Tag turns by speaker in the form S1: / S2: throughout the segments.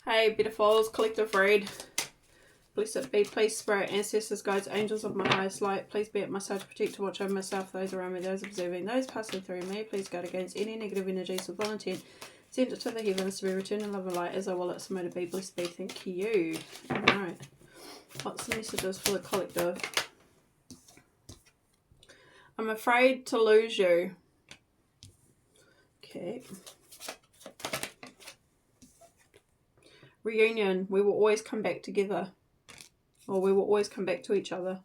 S1: Hey, beautifuls, collective read. Blessed be, please, spirit, ancestors, guides, angels of my highest light. Please be at my side to protect, to watch over myself, those around me, those observing, those passing through me. Please guard against any negative energies with all intent. Send it to the heavens to be returned in love and light as I will it, so may it be. Blessed be. Thank you. Alright. What's the messages for the collective? I'm afraid to lose you. Okay. Reunion. We will always come back together. Or we will always come back to each other.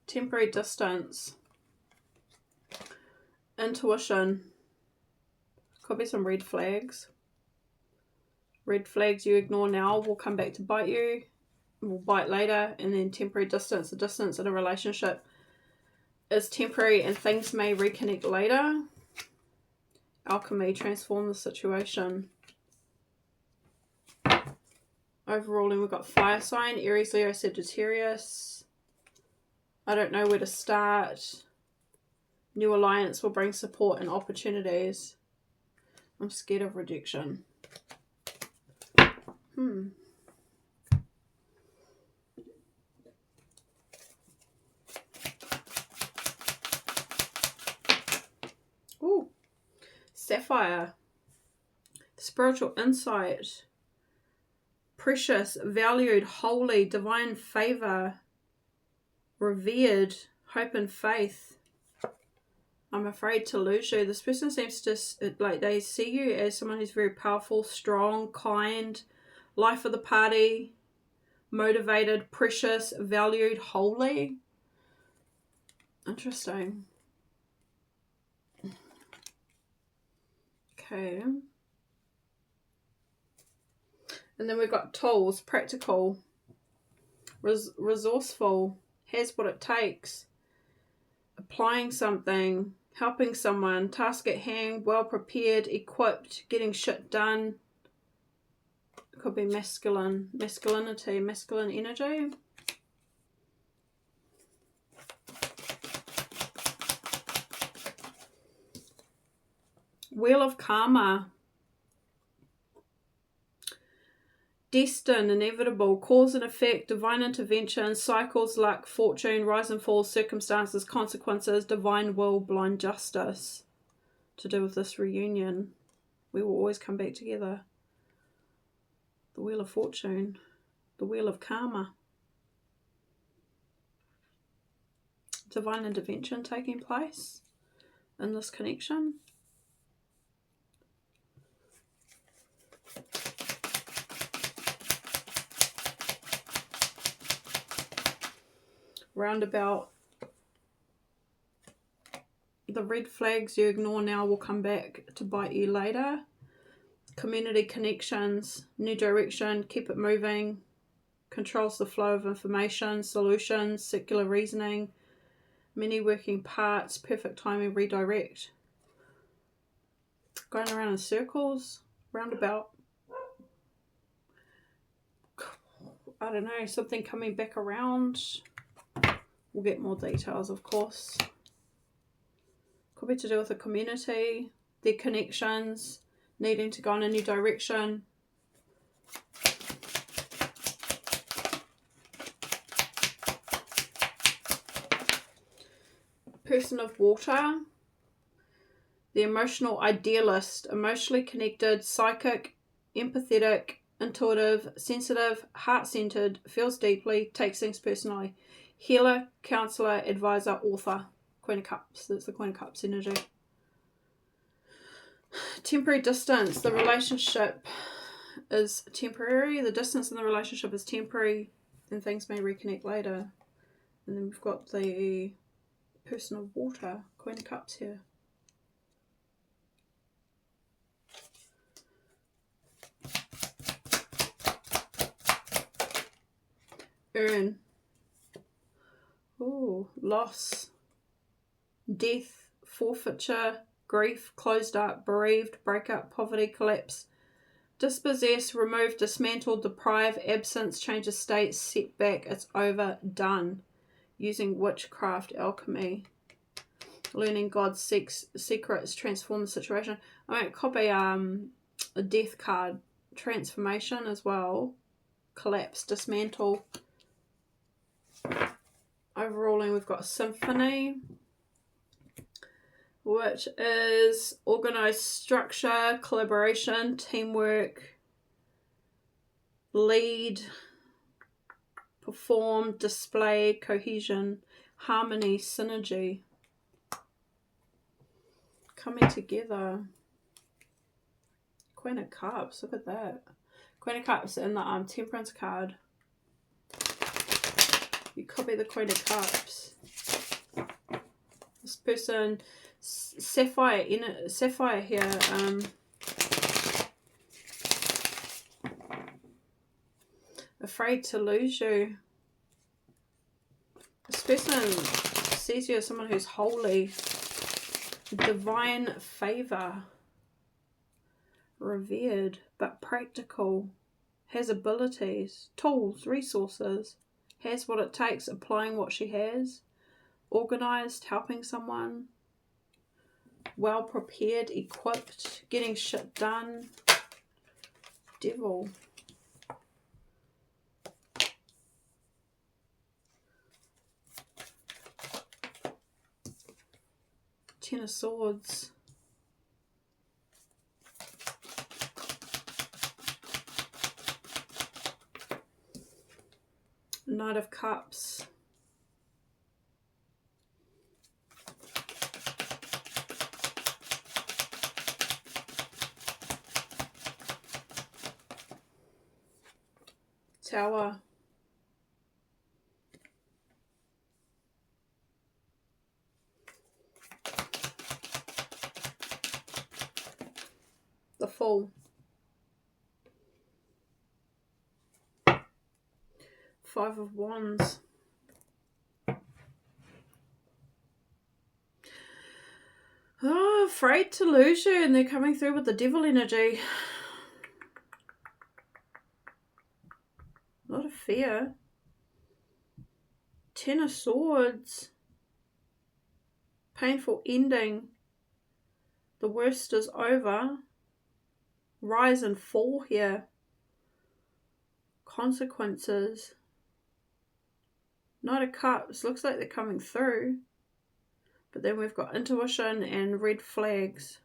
S1: Temporary distance. Intuition. Could be some red flags. Red flags you ignore now will come back to bite you. Will bite later. And then temporary distance. The distance in a relationship is temporary and things may reconnect later. Alchemy. Transform the situation. Overruling, we've got fire sign. Aries, Leo, Sagittarius. I don't know where to start. New alliance will bring support and opportunities. I'm scared of rejection. Ooh. Sapphire. Spiritual insight. Precious, valued, holy, divine favor. Revered, hope and faith. I'm afraid to lose you. This person seems to, like, they see you as someone who's very powerful, strong, kind, life of the party, motivated, precious, valued, holy. Interesting. Okay. And then we've got tools, practical, resourceful, has what it takes, applying something, helping someone, task at hand, well prepared, equipped, getting shit done. It could be masculinity, masculine energy. Wheel of Karma. Destined, inevitable, cause and effect, divine intervention, cycles, luck, fortune, rise and fall, circumstances, consequences, divine will, blind justice. To do with this reunion. We will always come back together. The Wheel of Fortune. The Wheel of Karma. Divine intervention taking place in this connection. Roundabout. The red flags you ignore now will come back to bite you later. Community connections, new direction, keep it moving, controls the flow of information, solutions, circular reasoning, many working parts, perfect timing, redirect. Going around in circles, roundabout. I don't know, something coming back around. We'll get more details, of course. Could be to do with the community, their connections, needing to go in a new direction. Person of water. The emotional idealist, emotionally connected, psychic, empathetic, intuitive, sensitive, heart-centered, feels deeply, takes things personally. Healer, counselor, advisor, author. Queen of Cups. That's the Queen of Cups energy. Temporary distance. The relationship is temporary. The distance in the relationship is temporary. And things may reconnect later. And then we've got the Person of Water. Queen of Cups here. Urn. Ooh, loss, death, forfeiture, grief, closed up, bereaved, breakup, poverty, collapse, dispossess, remove, dismantle, deprive, absence, change of state, setback, it's over, done. Using witchcraft, alchemy. Learning God's secrets, transform the situation. I mean, it could be a death card. Transformation as well. Collapse, dismantle. Overruling, we've got Symphony, which is organized structure, collaboration, teamwork, lead, perform, display, cohesion, harmony, synergy. Coming together. Queen of Cups, look at that. Queen of Cups and the Temperance card. You could be the Queen of Cups. This person, Sapphire here, afraid to lose you. This person sees you as someone who's holy, divine favor, revered but practical, has abilities, tools, resources, has what it takes, applying what she has, organized, helping someone, well prepared, equipped, getting shit done. Devil. Ten of Swords. Knight of Cups. Tower. The Fool. Five of Wands. Oh, afraid to lose you, and they're coming through with the Devil energy. A lot of fear. Ten of Swords. Painful ending. The worst is over. Rise and fall here. Consequences. Knight of Cups. Looks like they're coming through. But then we've got intuition and red flags.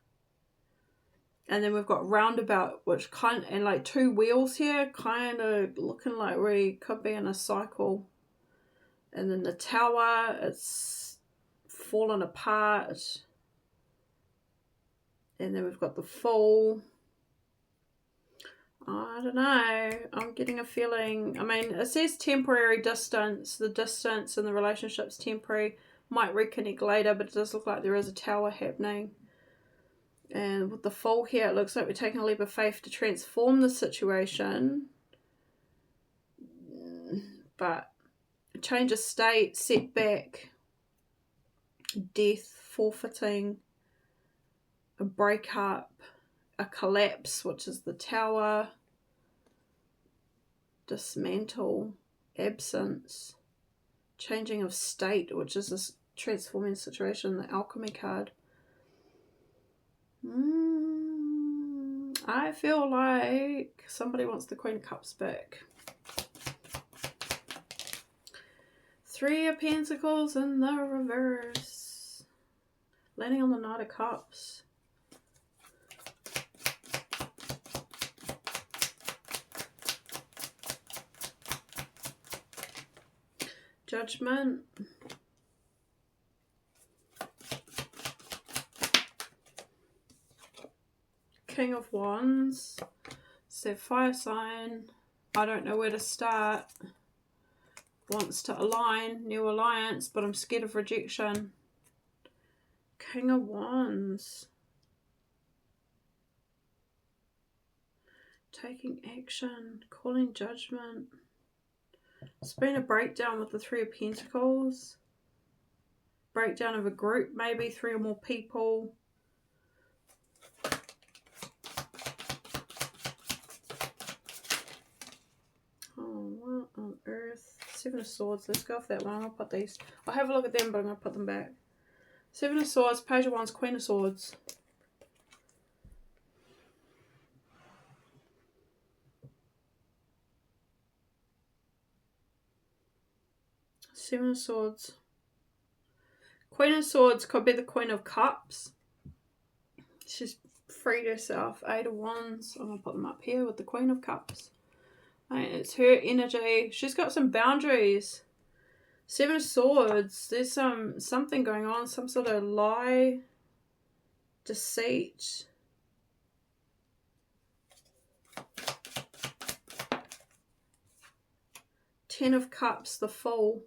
S1: And then we've got roundabout, which and like two wheels here, kind of looking like we could be in a cycle. And then the Tower, it's fallen apart. And then we've got the Fool. I don't know. I'm getting a feeling. I mean, it says temporary distance. The distance in the relationship's temporary. Might reconnect later, but it does look like there is a Tower happening. And with the Fool here, it looks like we're taking a leap of faith to transform the situation. But a change of state, setback, death, forfeiting, a breakup, a collapse, which is the Tower, dismantle, absence, changing of state, which is this transforming situation, the Alchemy card. I feel like somebody wants the Queen of Cups back. Three of Pentacles in the reverse. Landing on the Knight of Cups. Judgment. King of Wands. So fire sign. I don't know where to start. Wants to align, new alliance, but I'm scared of rejection. King of Wands. Taking action, calling judgment. It's been a breakdown with the Three of Pentacles. Breakdown of a group, maybe 3 or more people. Oh, what on earth? Seven of Swords. Let's go off that one. I'll put these. I'll have a look at them, but I'm going to put them back. Seven of Swords, Page of Wands, Queen of Swords. Seven of Swords. Queen of Swords could be the Queen of Cups. She's freed herself. Eight of Wands. I'm going to put them up here with the Queen of Cups. Right, it's her energy. She's got some boundaries. Seven of Swords. There's something going on. Some sort of lie. Deceit. Ten of Cups. The Fool.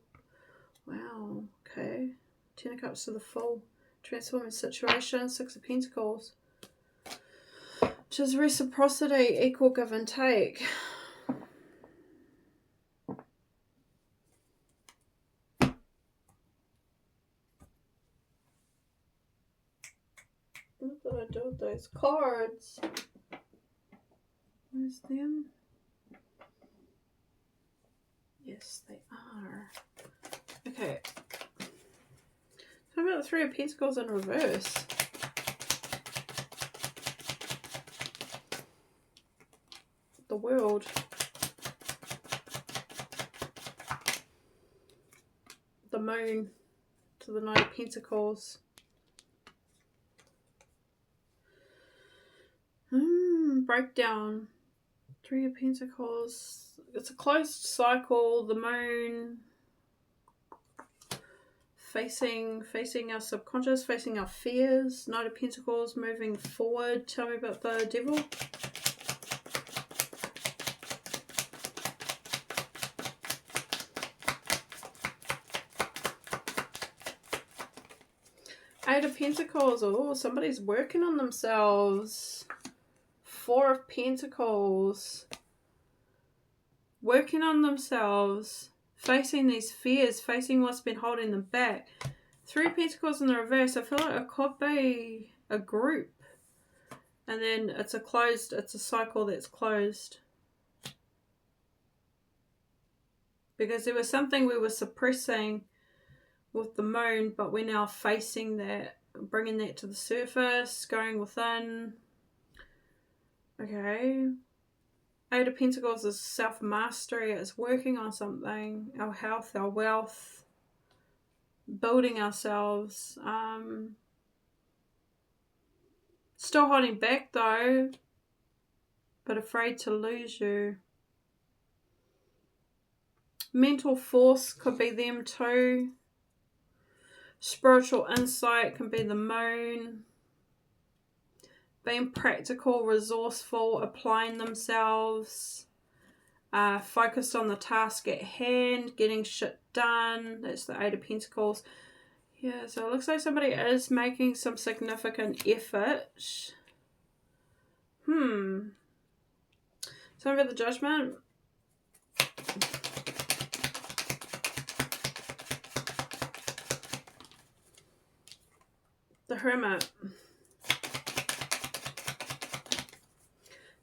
S1: Wow. Okay. Ten of Cups to the Fool. Transforming situation. Six of Pentacles. Which is reciprocity. Equal give and take. What did I do with those cards? Where's them? Yes, they are. Okay. How about the Three of Pentacles in reverse? The World. The Moon to the Knight of Pentacles. Breakdown. Three of Pentacles. It's a closed cycle. The Moon. Facing our subconscious, facing our fears. Knight of Pentacles, moving forward. Tell me about the Devil. Eight of Pentacles. Oh, somebody's working on themselves. Four of Pentacles. Working on themselves. Facing these fears. Facing what's been holding them back. Three of Pentacles in the reverse. I feel like it could be a group. And then it's a cycle that's closed. Because there was something we were suppressing with the Moon, but we're now facing that, bringing that to the surface, going within. Okay. Eight of Pentacles is self-mastery. It's working on something. Our health, our wealth. Building ourselves. Still holding back though. But afraid to lose you. Mental force could be them too. Spiritual insight can be the Moon. Being practical, resourceful, applying themselves, focused on the task at hand, getting shit done. That's the Eight of Pentacles. Yeah, so it looks like somebody is making some significant effort. Something about the Judgment. The Hermit.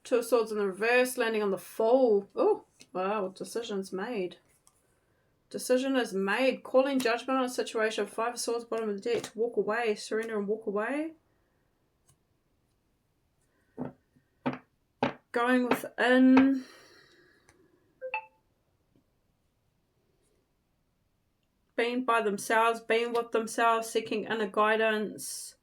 S1: Two of Swords in the reverse, landing on the Fool. Oh, wow, decision's made. Decision is made. Calling judgment on a situation. Five of Swords, bottom of the deck. Walk away. Surrender and walk away. Going within. Being by themselves. Being with themselves. Seeking inner guidance.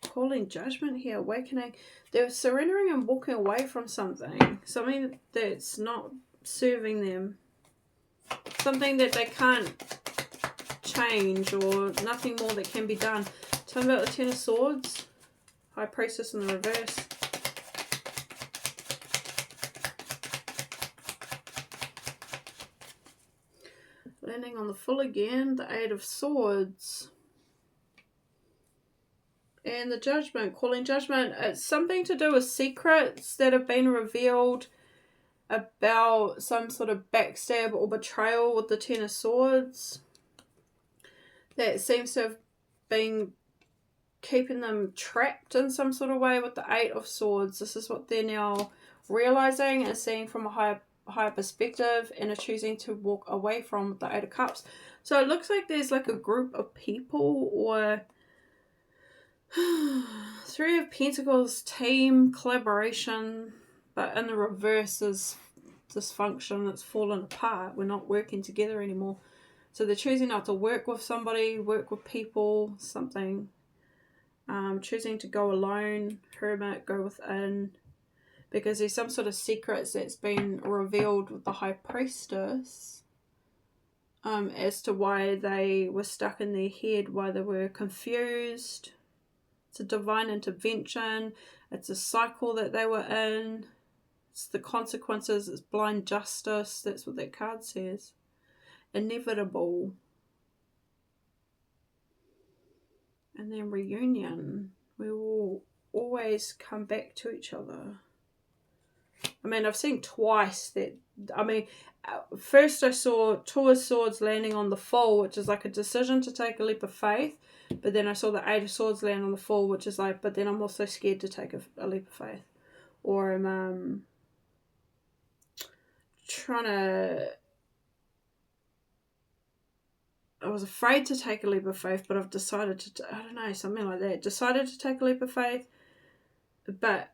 S1: Calling judgment here, awakening. They're surrendering and walking away from something. Something that's not serving them. Something that they can't change or nothing more that can be done. Tell me about the Ten of Swords. High Priestess in the reverse. Landing on the Fool again. The Eight of Swords. And the Judgment, calling judgment. It's something to do with secrets that have been revealed about some sort of backstab or betrayal with the Ten of Swords. That seems to have been keeping them trapped in some sort of way with the Eight of Swords. This is what they're now realizing and seeing from a higher higher perspective and are choosing to walk away from the Eight of Cups. So it looks like there's like a group of people or Three of Pentacles, team, collaboration, but in the reverse is dysfunction. It's fallen apart. We're not working together anymore. So they're choosing not to work with somebody, work with people, something. Choosing to go alone, hermit, go within, because there's some sort of secrets that's been revealed with the High Priestess as to why they were stuck in their head, why they were confused. It's a divine intervention. It's a cycle that they were in. It's the consequences. It's blind justice. That's what that card says. Inevitable. And then reunion. We will always come back to each other. I mean, I've seen twice that, I mean, first I saw Two of Swords landing on the Fool, which is like a decision to take a leap of faith. But then I saw the Eight of Swords land on the Fool, which is like, but then I'm also scared to take a leap of faith. Or I'm trying to, I was afraid to take a leap of faith, but I've decided to, I don't know, something like that. Decided to take a leap of faith, but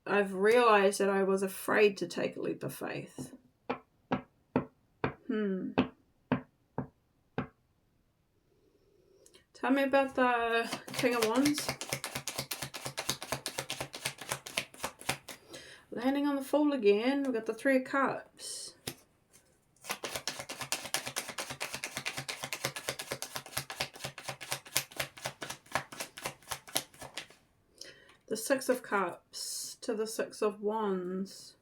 S1: I've realized that I was afraid to take a leap of faith. Tell me about the King of Wands. Landing on the Fool again. We've got the Three of Cups. The Six of Cups to the Six of Wands.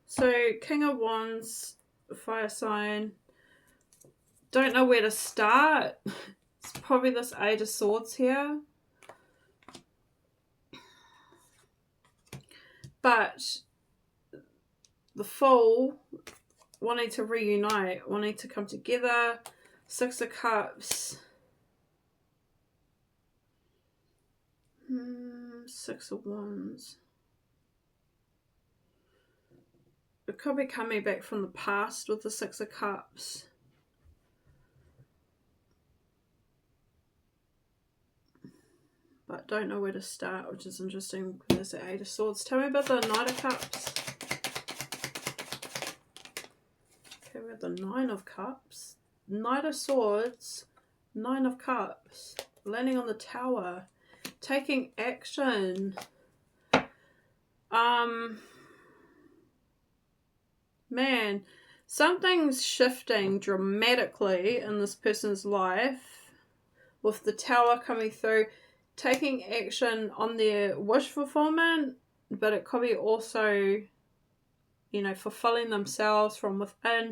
S1: So, King of Wands, fire sign. Don't know where to start. It's probably this Eight of Swords here. But the Fool wanting to reunite, wanting to come together. Six of Cups. Six of Wands. It could be coming back from the past with the Six of Cups. But don't know where to start, which is interesting. There's the Eight of Swords. Tell me about the Knight of Cups. Okay, we have the Nine of Cups. Knight of Swords. Nine of Cups. Landing on the Tower. Taking action. Man, something's shifting dramatically in this person's life with the Tower coming through, taking action on their wish fulfillment, but it could be also, you know, fulfilling themselves from within.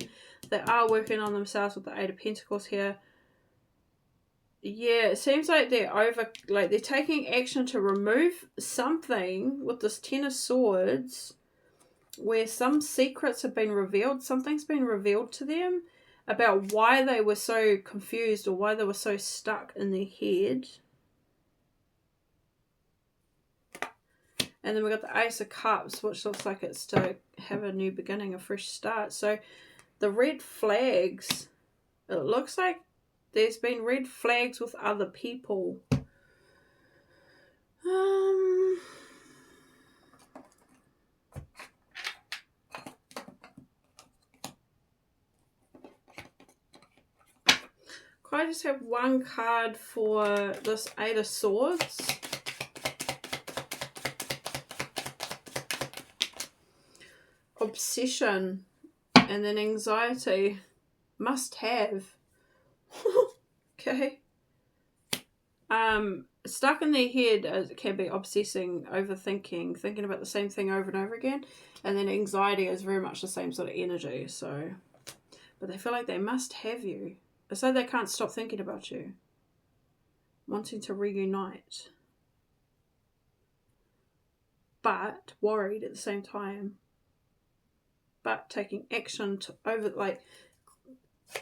S1: They are working on themselves with the Eight of Pentacles here. Yeah, it seems like they're taking action to remove something with this Ten of Swords, where some secrets have been revealed. Something's been revealed to them about why they were so confused or why they were so stuck in their head. And then we've got the Ace of Cups, which looks like it's to have a new beginning, a fresh start. So the red flags, it looks like there's been red flags with other people. Could I just have one card for this Eight of Swords? Obsession and then anxiety. Must have. Okay. Stuck in their head, it can be obsessing, overthinking, thinking about the same thing over and over again. And then anxiety is very much the same sort of energy. So, but they feel like they must have you. It's like they can't stop thinking about you. Wanting to reunite. But worried at the same time. But taking action to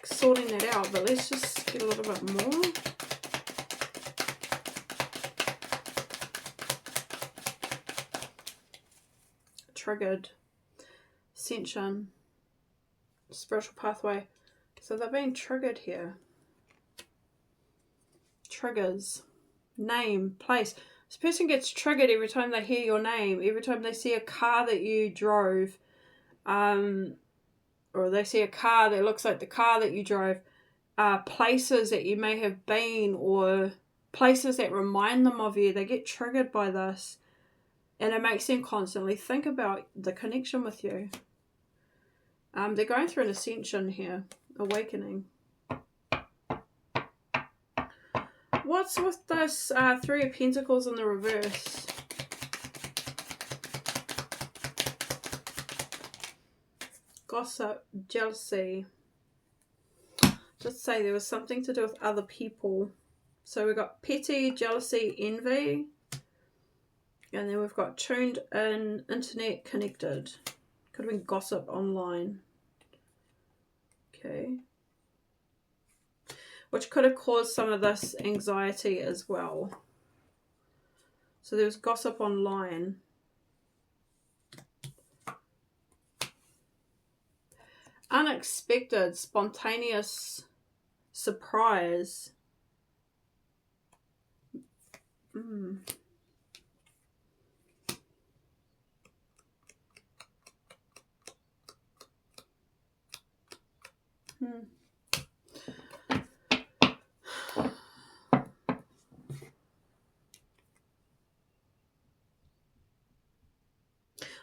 S1: sorting that out. But let's just get a little bit more. Triggered. Ascension. spiritual pathway. So they're being triggered here. Triggers. Name, place. This person gets triggered every time they hear your name, every time they see a car that you drove, or they see a car that looks like the car that you drove, places that you may have been, or places that remind them of you. They get triggered by this, and it makes them constantly think about the connection with you. They're going through an ascension here, awakening. What's with this Three of Pentacles in the reverse? Gossip, jealousy. Just say there was something to do with other people. So we've got petty, jealousy, envy. And then we've got tuned in, internet connected. Could have been gossip online. Okay. Which could have caused some of this anxiety as well. So there was gossip online. Unexpected, spontaneous surprise.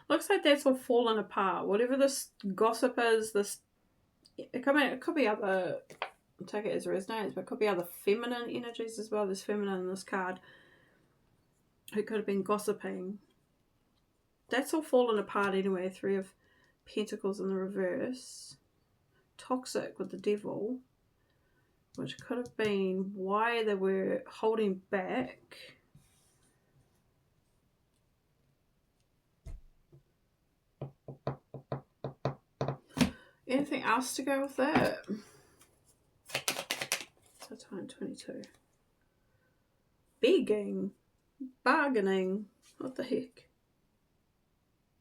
S1: Looks like that's all fallen apart. Whatever this gossip is, it could be other, I'll take it as resonance, but it could be other feminine energies as well. There's feminine in this card. Who could have been gossiping. That's all fallen apart anyway. Three of Pentacles in the reverse. Toxic with the Devil. Which could have been why they were holding back. Anything else to go with that? So time 22. Begging. Bargaining. What the heck?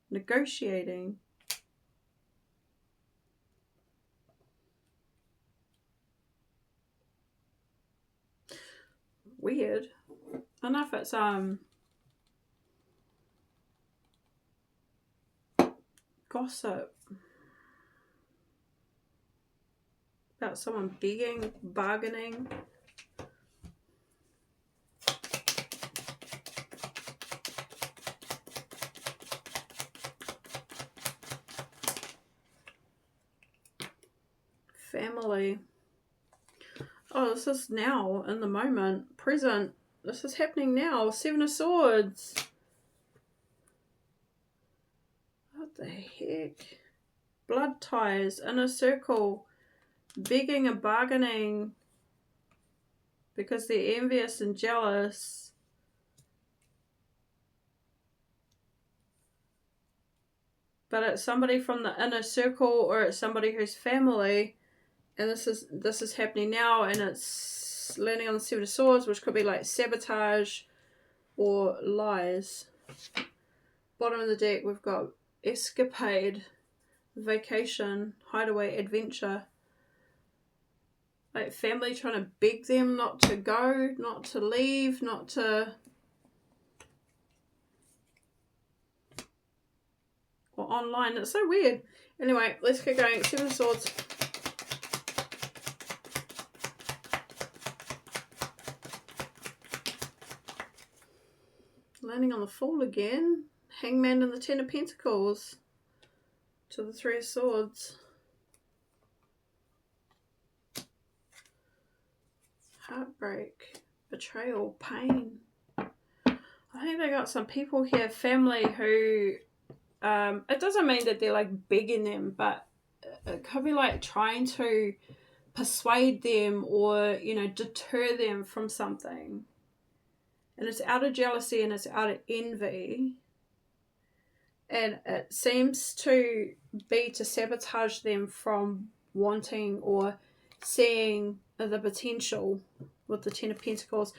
S1: Negotiating. Weird. I don't know if it's gossip about someone begging, bargaining. Family. Oh, this is now, in the moment, present. This is happening now. Seven of Swords. What the heck? Blood ties, inner circle, begging and bargaining because they're envious and jealous. But it's somebody from the inner circle, or it's somebody who's family. And this is happening now, and it's landing on the Seven of Swords, which could be like sabotage or lies. Bottom of the deck, we've got escapade, vacation, hideaway, adventure. Like family trying to beg them not to go, not to leave, not to... Or online. It's so weird. Anyway, let's keep going. Seven of Swords. Landing on the Fool again. Hangman and the Ten of Pentacles. To the Three of Swords. Heartbreak. Betrayal. Pain. I think they got some people here, family, who... it doesn't mean that they're like begging them, but it could be like trying to persuade them or, you know, deter them from something. And it's out of jealousy and it's out of envy. And it seems to be to sabotage them from wanting or seeing the potential with the Ten of Pentacles,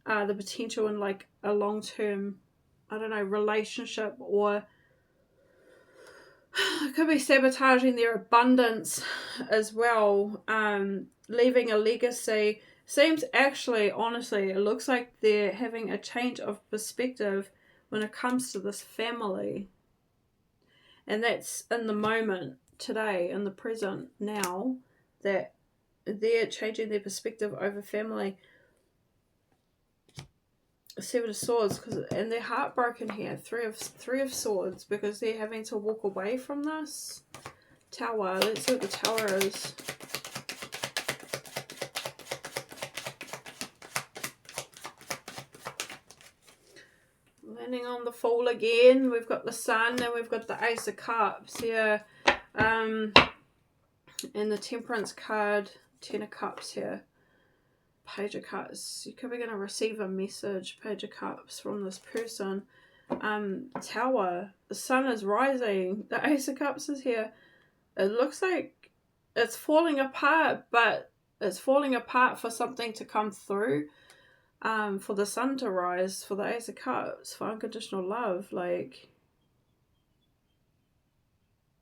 S1: the potential in like a long-term, I don't know, relationship or It could be sabotaging their abundance as well, leaving a legacy. Seems actually, honestly, it looks like they're having a change of perspective when it comes to this family. And that's in the moment, today, in the present, now, that they're changing their perspective over family. Seven of Swords, and they're heartbroken here. Three of Swords, because they're having to walk away from this. Tower. Let's see what the Tower is. Landing on the Fool again. We've got the Sun, and we've got the Ace of Cups here. And the Temperance card. Ten of Cups here. Page of Cups. You could be going to receive a message, Page of Cups, from this person. Tower. The Sun is rising. The Ace of Cups is here. It looks like it's falling apart, but it's falling apart for something to come through. For the Sun to rise, for the Ace of Cups, for unconditional love. Like,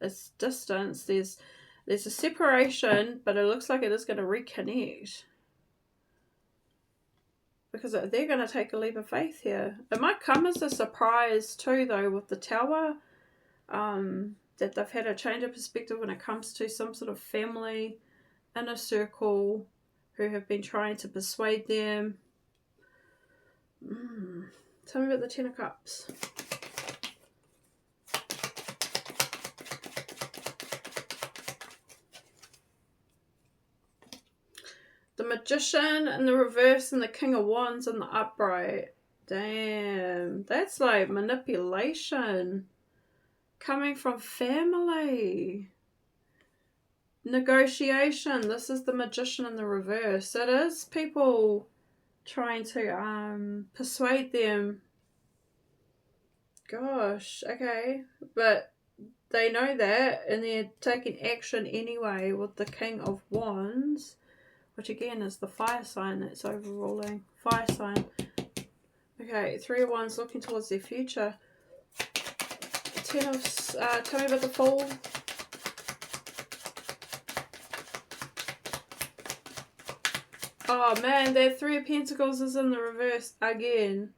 S1: it's distance. There's a separation, but it looks like it is going to reconnect. Because they're going to take a leap of faith here. It might come as a surprise too, though, with the Tower. That they've had a change of perspective when it comes to some sort of family, inner circle, who have been trying to persuade them. Tell me about the Ten of Cups. The Magician in the reverse and the King of Wands in the upright. Damn, that's like manipulation coming from family. Negotiation. This is the Magician in the reverse. It is people trying to persuade them. Gosh, okay. But they know that, and they're taking action anyway with the King of Wands, which again is the fire sign that's overruling. Fire sign. Okay, Three of Wands looking towards their future. Tell me about the Fool. Oh man, that Three of Pentacles is in the reverse again.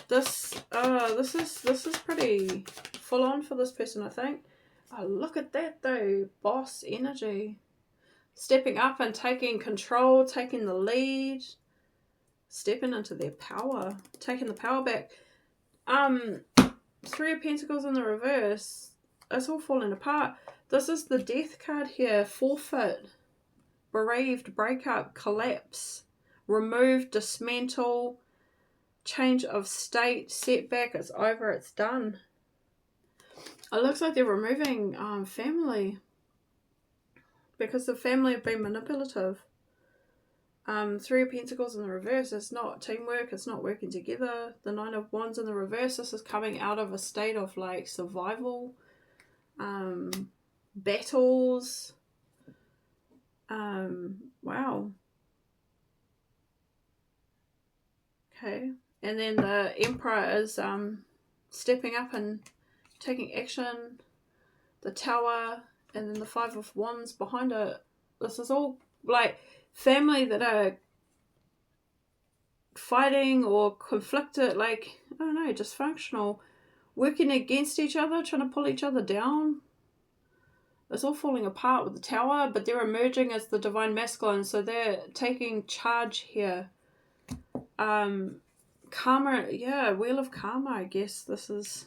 S1: This is pretty full on for this person, I think. Oh, look at that though, boss energy. Stepping up and taking control, taking the lead, stepping into their power, taking the power back. Three of Pentacles in the reverse. It's all falling apart. This is the Death card here. Forfeit, bereaved, breakup, collapse, remove, dismantle, change of state, setback. It's over. It's done. It looks like they're removing family, because the family have been manipulative. Three of Pentacles in the reverse. It's not teamwork. It's not working together. The Nine of Wands in the reverse. This is coming out of a state of like survival, battles. Wow. Okay. And then the Emperor is stepping up and taking action. The Tower, and then the Five of Wands behind it. This is all like family that are fighting or conflicted, like, I don't know, dysfunctional, working against each other, trying to pull each other down. It's all falling apart with the Tower, but they're emerging as the Divine Masculine, so they're taking charge here. Karma, yeah, Wheel of Karma, I guess this is.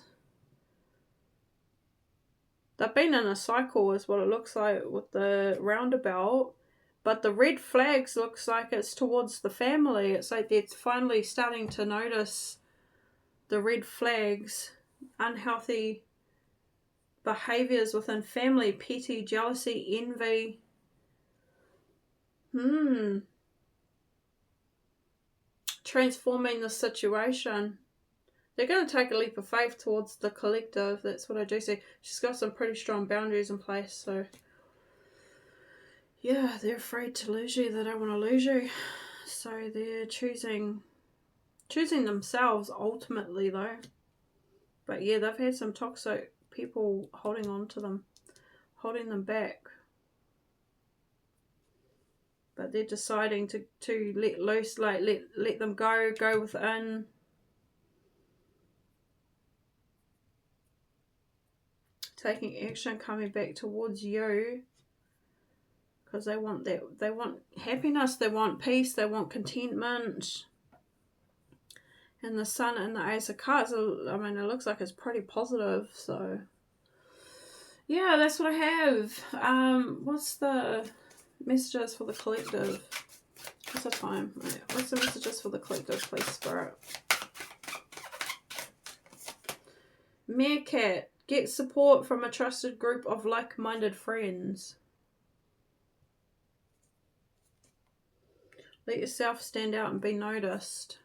S1: They've been in a cycle is what it looks like with the roundabout. But the red flags looks like it's towards the family. It's like they're finally starting to notice the red flags. Unhealthy behaviours within family. Petty, jealousy, envy. Transforming the situation. They're going to take a leap of faith towards the collective. That's what I do see. She's got some pretty strong boundaries in place. So, yeah, they're afraid to lose you. They don't want to lose you. So they're choosing themselves ultimately, though. But yeah, they've had some toxic people holding on to them, holding them back. But they're deciding to let loose, like let them go within. Taking action, coming back towards you. Because they want that, they want happiness, they want peace, they want contentment. And the Sun and the Ace of Cups, I mean, it looks like it's pretty positive. So, yeah, that's what I have. What's the messages for the collective? What's the time? What's the messages for the collective, please, Spirit? Meerkat, get support from a trusted group of like-minded friends. Let yourself stand out and be noticed.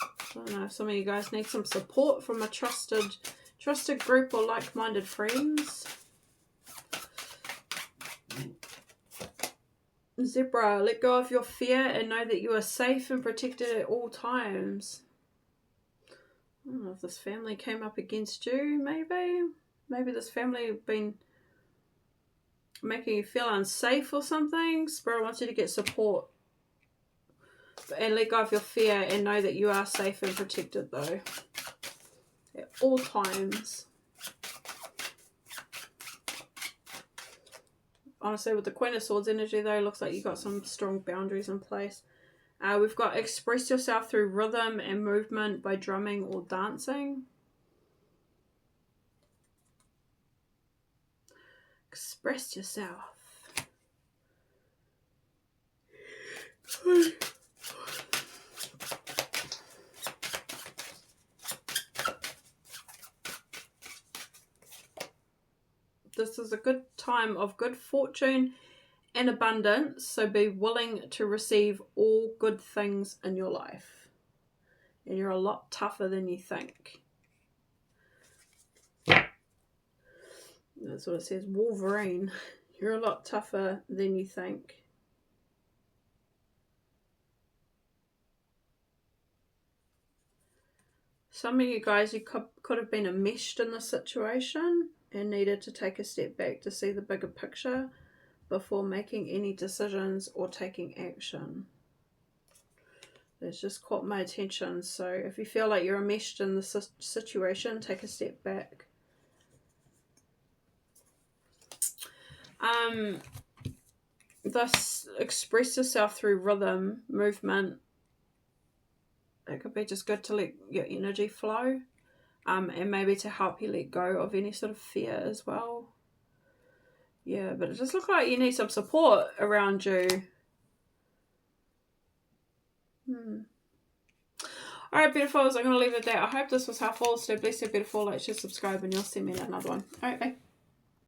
S1: I don't know if some of you guys need some support from a trusted group or like-minded friends. Zebra, let go of your fear and know that you are safe and protected at all times. I don't know if this family came up against you, maybe. Maybe this family have been making you feel unsafe or something. Spirit wants you to get support. And let go of your fear and know that you are safe and protected, though. At all times. Honestly, with the Queen of Swords energy, though, it looks like you got some strong boundaries in place. We've got express yourself through rhythm and movement by drumming or dancing. Express yourself. This is a good time of good fortune and abundance, so be willing to receive all good things in your life. And you're a lot tougher than you think. That's what it says, Wolverine. You're a lot tougher than you think. Some of you guys, you could have been enmeshed in this situation and needed to take a step back to see the bigger picture before making any decisions or taking action. It's just caught my attention. So if you feel like you're enmeshed in the situation, take a step back. Thus, express yourself through rhythm, movement. It could be just good to let your energy flow. And maybe to help you let go of any sort of fear as well. Yeah, but it just looks like you need some support around you. Alright, beautifuls, I'm going to leave it there. I hope this was helpful. Stay blessed, stay beautiful. Like, share, subscribe, and you'll see me in another one. Alright, bye.